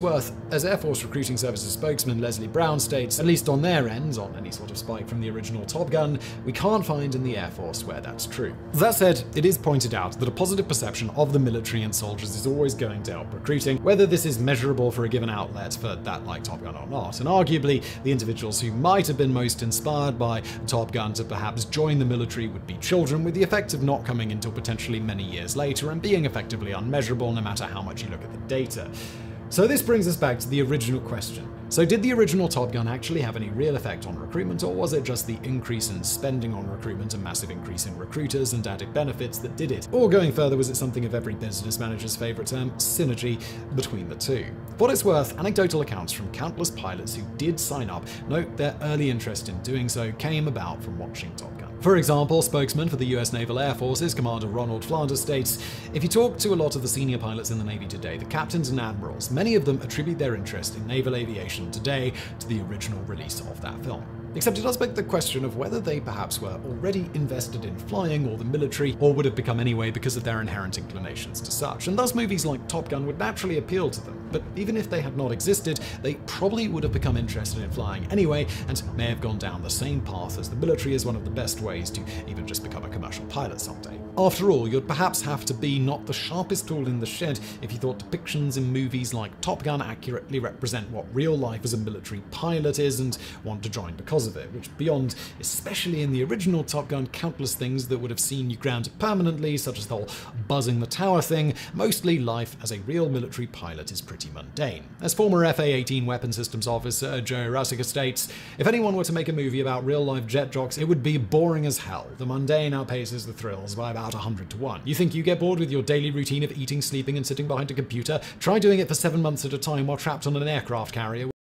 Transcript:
Worth, as Air Force Recruiting Services spokesman Leslie Brown states, at least on their end, on any sort of spike from the original Top Gun, we can't find in the Air Force where that's true. That said, it is pointed out that a positive perception of the military and soldiers is always going to help recruiting, whether this is measurable for a given outlet for that like Top Gun or not. And arguably, the individuals who might have been most inspired by Top Gun to perhaps join the military would be children, with the effect of not coming until potentially many years later and being effectively unmeasurable no matter how much you look at the data. So this brings us back to the original question. So did the original Top Gun actually have any real effect on recruitment, or was it just the increase in spending on recruitment and massive increase in recruiters and added benefits that did it? Or going further, was it something of every business manager's favorite term, synergy between the two? For what it's worth, anecdotal accounts from countless pilots who did sign up note their early interest in doing so came about from watching Top Gun. For example, spokesman for the US Naval Air Forces, Commander Ronald Flanders states, if you talk to a lot of the senior pilots in the Navy today, the captains and admirals, many of them attribute their interest in naval aviation today to the original release of that film. Except it does beg the question of whether they perhaps were already invested in flying or the military, or would have become anyway because of their inherent inclinations to such, and thus movies like Top Gun would naturally appeal to them. But even if they had not existed, they probably would have become interested in flying anyway, and may have gone down the same path as the military as one of the best ways to even just become a commercial pilot someday. After all, you'd perhaps have to be not the sharpest tool in the shed if you thought depictions in movies like Top Gun accurately represent what real life as a military pilot is and want to join because of it, which beyond, especially in the original Top Gun, countless things that would have seen you grounded permanently, such as the whole buzzing the tower thing, mostly life as a real military pilot is pretty mundane. As former FA-18 Weapon Systems Officer Joe Russica states, if anyone were to make a movie about real-life jet jocks, it would be boring as hell. The mundane outpaces the thrills by about 100 to 1. You think you get bored with your daily routine of eating, sleeping, and sitting behind a computer? Try doing it for 7 months at a time while trapped on an aircraft carrier